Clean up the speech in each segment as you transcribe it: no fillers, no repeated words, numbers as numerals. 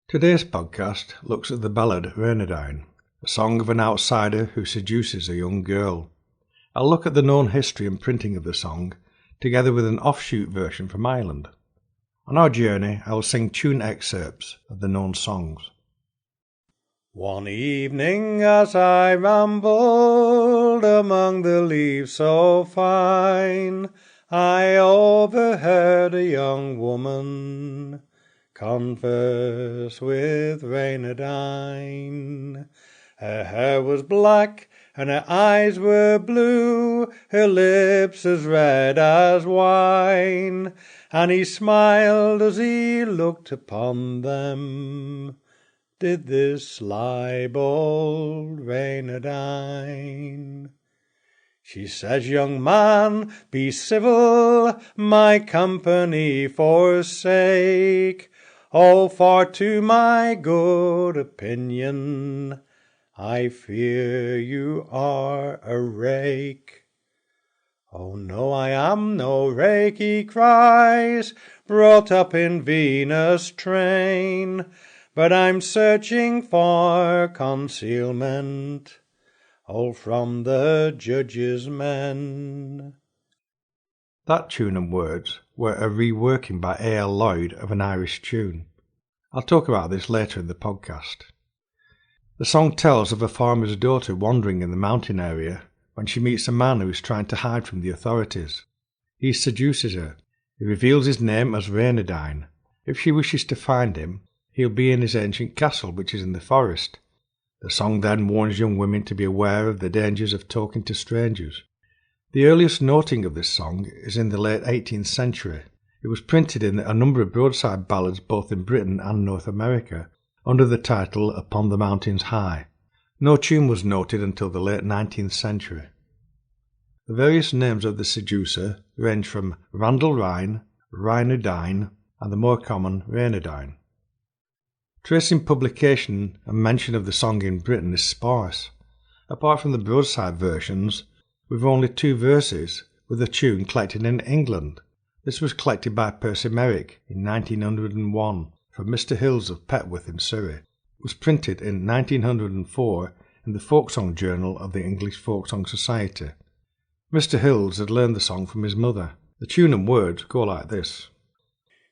Today's podcast looks at the ballad Reynardine, a song of an outsider who seduces a young girl. I'll look at the known history and printing of the song, together with an offshoot version from Ireland. On our journey, I will sing tune excerpts of the known songs. One evening as I rambled among the leaves so fine, I overheard a young woman converse with Reynardine. Her hair was black and her eyes were blue, her lips as red as wine, and he smiled as he looked upon them. Did this sly bold Reynardine. She says, young man, be civil, my company forsake. Oh, for to my good opinion, I fear you are a rake. Oh, no, I am no rake, he cries, brought up in Venus' train, but I'm searching for concealment, all from the judge's men. That tune and words were a reworking by A.L. Lloyd of an Irish tune. I'll talk about this later in the podcast. The song tells of a farmer's daughter wandering in the mountain area when she meets a man who is trying to hide from the authorities. He seduces her. He reveals his name as Reynardine. If she wishes to find him, he'll be in his ancient castle, which is in the forest. The song then warns young women to be aware of the dangers of talking to strangers. The earliest noting of this song is in the late 18th century. It was printed in a number of broadside ballads both in Britain and North America under the title Upon the Mountains High. No tune was noted until the late 19th century. The various names of the seducer range from Randalrine, Reynardine, and the more common Reynardine. Tracing publication and mention of the song in Britain is sparse. Apart from the broadside versions, with only 2 verses, with a tune collected in England. This was collected by Percy Merrick in 1901 from Mr. Hills of Petworth in Surrey. It was printed in 1904 in the Folksong Journal of the English Folksong Society. Mr. Hills had learned the song from his mother. The tune and words go like this.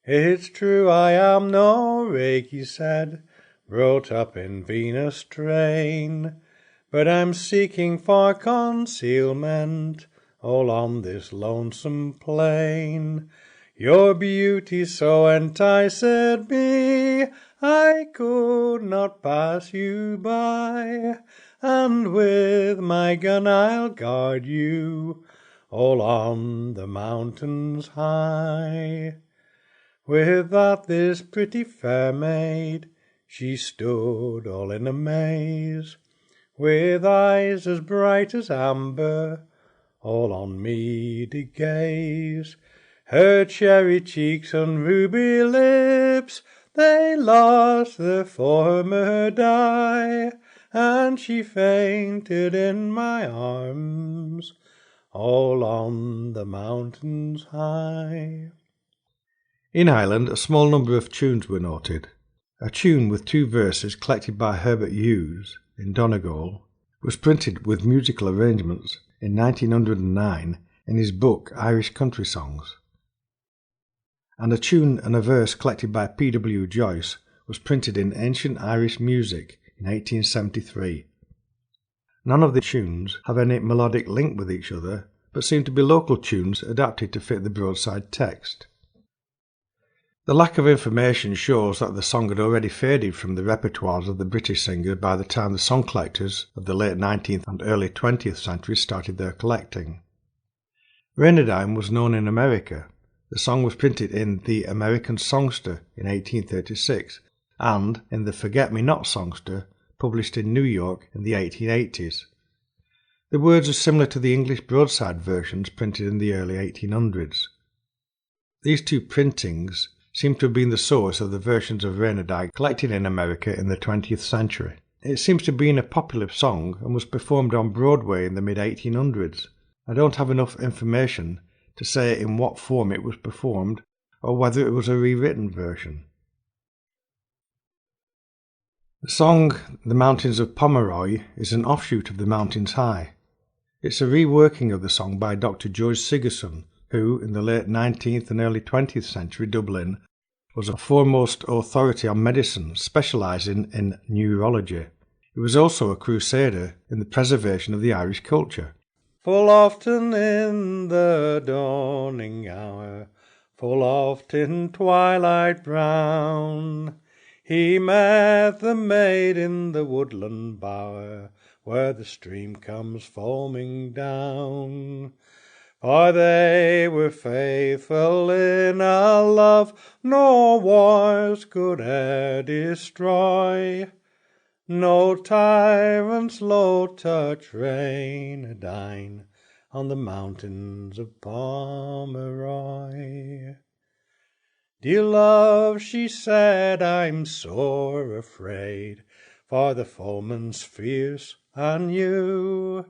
It's true I am no rake, he said, brought up in Venus' train, but I'm seeking for concealment all on this lonesome plain. Your beauty so enticed me, I could not pass you by, and with my gun I'll guard you all on the mountains high. With that this pretty fair maid, she stood all in amaze, with eyes as bright as amber, all on me did gaze. Her cherry cheeks and ruby lips, they lost their former dye, and she fainted in my arms, all on the mountains high. In Ireland, a small number of tunes were noted. A tune with 2 verses collected by Herbert Hughes in Donegal was printed with musical arrangements in 1909 in his book Irish Country Songs. And a tune and a verse collected by P.W. Joyce was printed in Ancient Irish Music in 1873. None of the tunes have any melodic link with each other, but seem to be local tunes adapted to fit the broadside text. The lack of information shows that the song had already faded from the repertoires of the British singer by the time the song collectors of the late 19th and early 20th centuries started their collecting. Reynardine was known in America. The song was printed in The American Songster in 1836 and in The Forget-Me-Not Songster, published in New York in the 1880s. The words are similar to the English broadside versions printed in the early 1800s. These 2 printings seem to have been the source of the versions of Reynardine collected in America in the 20th century. It seems to have been a popular song and was performed on Broadway in the mid-1800s. I don't have enough information to say in what form it was performed or whether it was a rewritten version. The song The Mountains of Pomeroy is an offshoot of The Mountains High. It's a reworking of the song by Dr. George Sigerson, who, in the late 19th and early 20th century Dublin, was a foremost authority on medicine, specialising in neurology. He was also a crusader in the preservation of the Irish culture. Full often in the dawning hour, full oft in twilight brown, he met the maid in the woodland bower, where the stream comes foaming down. For they were faithful in a love no wars could e'er destroy. No tyrant's low touch Reynardine on the mountains of Pomeroy. Dear love, she said, I'm sore afraid for the foeman's fierce and you.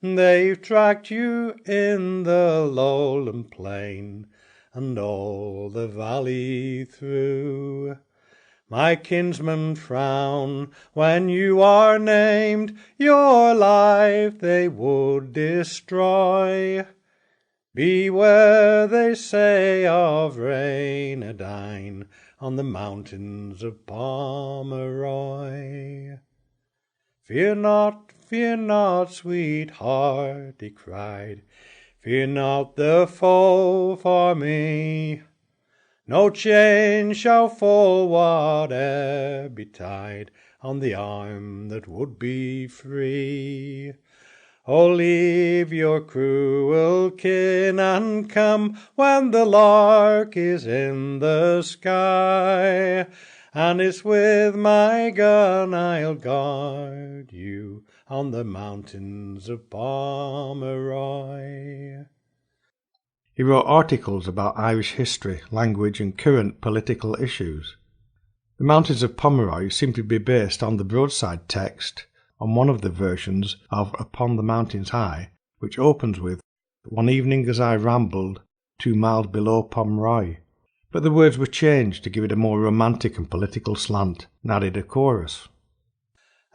They've tracked you in the lowland plain and all the valley through. My kinsmen frown when you are named, your life they would destroy. Beware, they say, of Reynardine on the mountains of Pomeroy. Fear not, sweetheart, he cried, fear not the foe for me. No chain shall fall, whate'er betide, on the arm that would be free. Oh, leave your cruel kin and come when the lark is in the sky, and it's with my gun I'll guard you on the mountains of Pomeroy. He wrote articles about Irish history, language and current political issues. The Mountains of Pomeroy seem to be based on the broadside text on one of the versions of Upon the Mountains High, which opens with, One evening as I rambled 2 miles below Pomeroy. But the words were changed to give it a more romantic and political slant and added a chorus.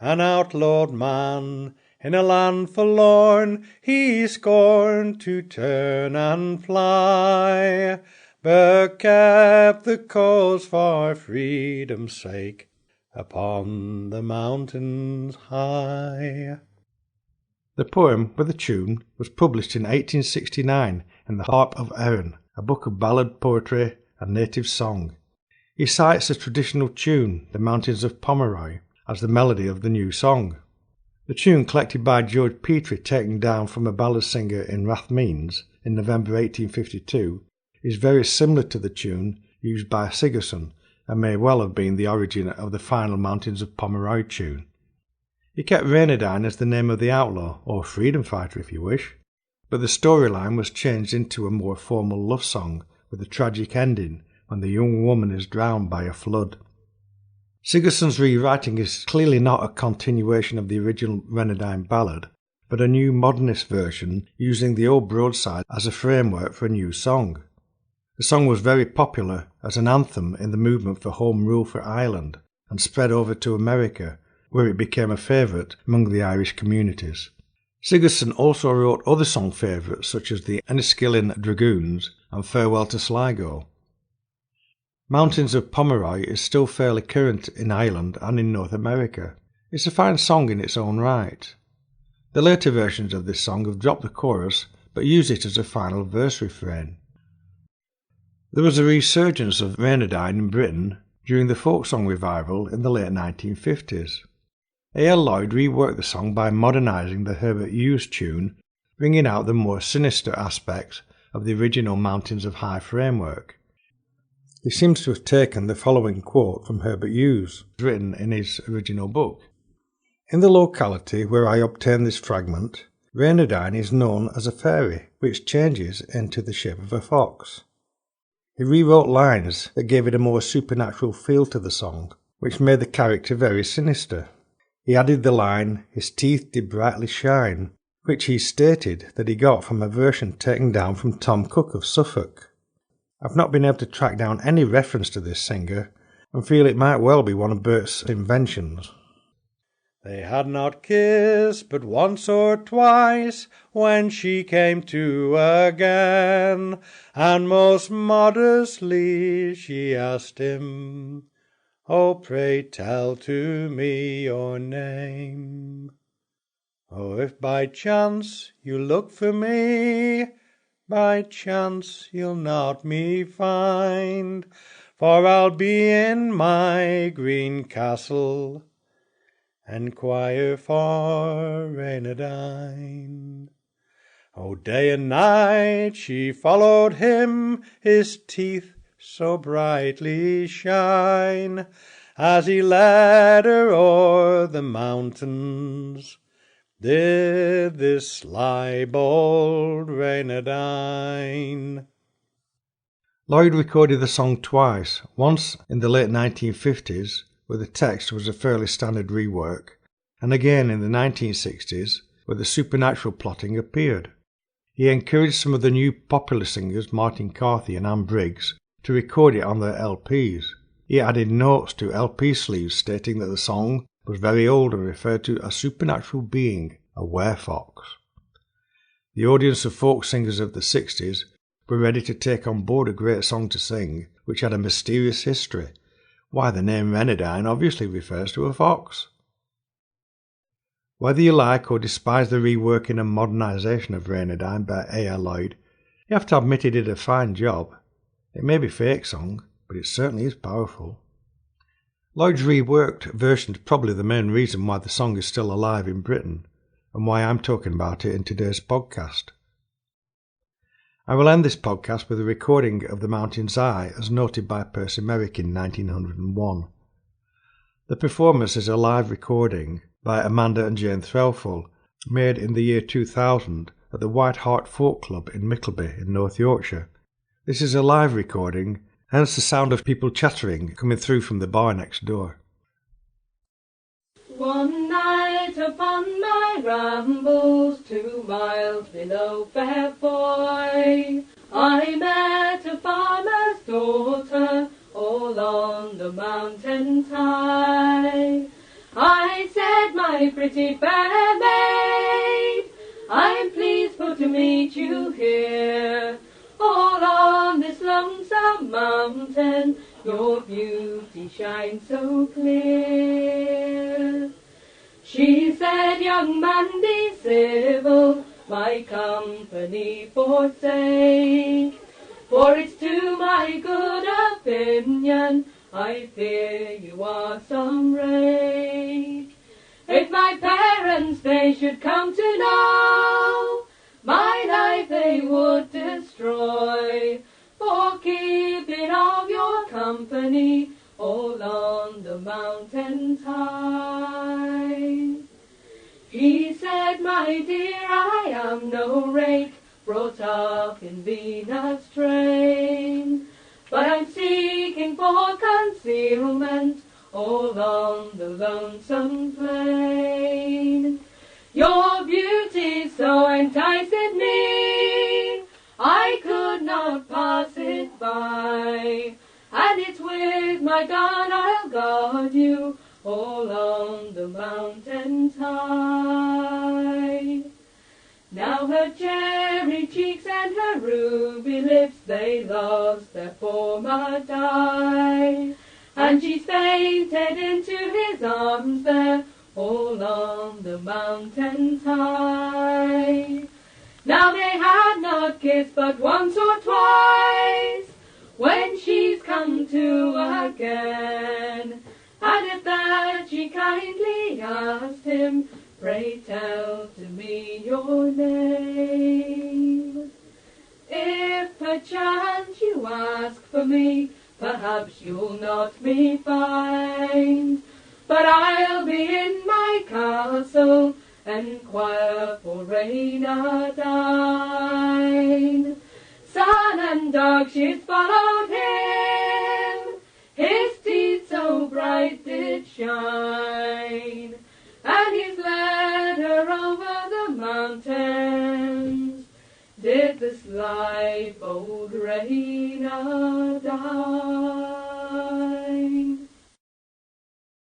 An outlawed man in a land forlorn, he scorned to turn and fly, but kept the cause for freedom's sake upon the mountains high. The poem, with a tune, was published in 1869 in the Harp of Erin, a book of ballad poetry and native song. He cites the traditional tune, The Mountains of Pomeroy, as the melody of the new song. The tune, collected by George Petrie, taken down from a ballad singer in Rathmines in November 1852, is very similar to the tune used by Sigerson and may well have been the origin of the final Mountains of Pomeroy tune. He kept Reynardine as the name of the outlaw, or freedom fighter if you wish, but the storyline was changed into a more formal love song with a tragic ending when the young woman is drowned by a flood. Sigerson's rewriting is clearly not a continuation of the original Reynardine ballad, but a new modernist version using the old broadside as a framework for a new song. The song was very popular as an anthem in the movement for Home Rule for Ireland and spread over to America, where it became a favourite among the Irish communities. Sigerson also wrote other song favourites such as the Enniskillen Dragoons and Farewell to Sligo. Mountains of Pomeroy is still fairly current in Ireland and in North America. It's a fine song in its own right. The later versions of this song have dropped the chorus but use it as a final verse refrain. There was a resurgence of Reynardine in Britain during the folk song revival in the late 1950s. A.L. Lloyd reworked the song by modernising the Herbert Hughes tune, bringing out the more sinister aspects of the original Mountains of High framework. He seems to have taken the following quote from Herbert Hughes, written in his original book. In the locality where I obtained this fragment, Reynardine is known as a fairy, which changes into the shape of a fox. He rewrote lines that gave it a more supernatural feel to the song, which made the character very sinister. He added the line, his teeth did brightly shine, which he stated that he got from a version taken down from Tom Cook of Suffolk. I've not been able to track down any reference to this singer and feel it might well be one of Bert's inventions. They had not kissed but once or twice when she came to again, and most modestly she asked him, "Oh, pray tell to me your name." "Oh, if by chance you look for me, by chance you'll not me find, for I'll be in my green castle, enquire for Reynardine." Oh, day and night she followed him, his teeth so brightly shine, as he led her o'er the mountains, did this sly bold Reynardine. Lloyd recorded the song twice, once in the late 1950s, where the text was a fairly standard rework, and again in the 1960s, where the supernatural plotting appeared. He encouraged some of the new popular singers, Martin Carthy and Anne Briggs, to record it on their LPs. He added notes to LP sleeves stating that the song was very old and referred to a supernatural being, a werefox. The audience of folk singers of the 60s were ready to take on board a great song to sing, which had a mysterious history. Why, the name Reynardine obviously refers to a fox. Whether you like or despise the reworking and modernisation of Reynardine by A.L. Lloyd, you have to admit he did a fine job. It may be fake song, but it certainly is powerful. Lloyd's reworked version is probably the main reason why the song is still alive in Britain, and why I'm talking about it in today's podcast. I will end this podcast with a recording of The Mountain's Eye as noted by Percy Merrick in 1901. The performance is a live recording by Amanda and Jane Threlfall, made in the year 2000 at the White Hart Folk Club in Mickleby in North Yorkshire. This is a live recording, hence the sound of people chattering coming through from the bar next door. One night upon my rambles 2 miles below Fairfoy, I met a farmer's daughter all on the mountain's high. I said, "My pretty fair maid, I'm pleased for to meet you here. All on this lonesome mountain, your beauty shines so clear." She said, "Young man, be civil, my company forsake, for it's to my good opinion I fear you are some rake. If my parents they should come to know, my life they would destroy, for keeping of your company all on the mountain's high." He said, "My dear, I am no rake, brought up in Venus' train, but I'm seeking for concealment all on the lonesome plain. Your beauty so enticed me, I could not pass it by, and it's with my gun I'll guard you all on the mountain's high." Now her cherry cheeks and her ruby lips, they lost their former dye, and she's fainted into his arms there, all on the mountain's high. Now they had not kissed but once or twice, when she's come to again, and at that she kindly asked him, "Pray tell to me your name. If perchance you ask for me, perhaps you'll not me find, but I'll be in my castle, enquire for Reynardine." Sun and dark she's followed him, his teeth so bright did shine, and he's led her over the mountains, did the sly bold Reynardine.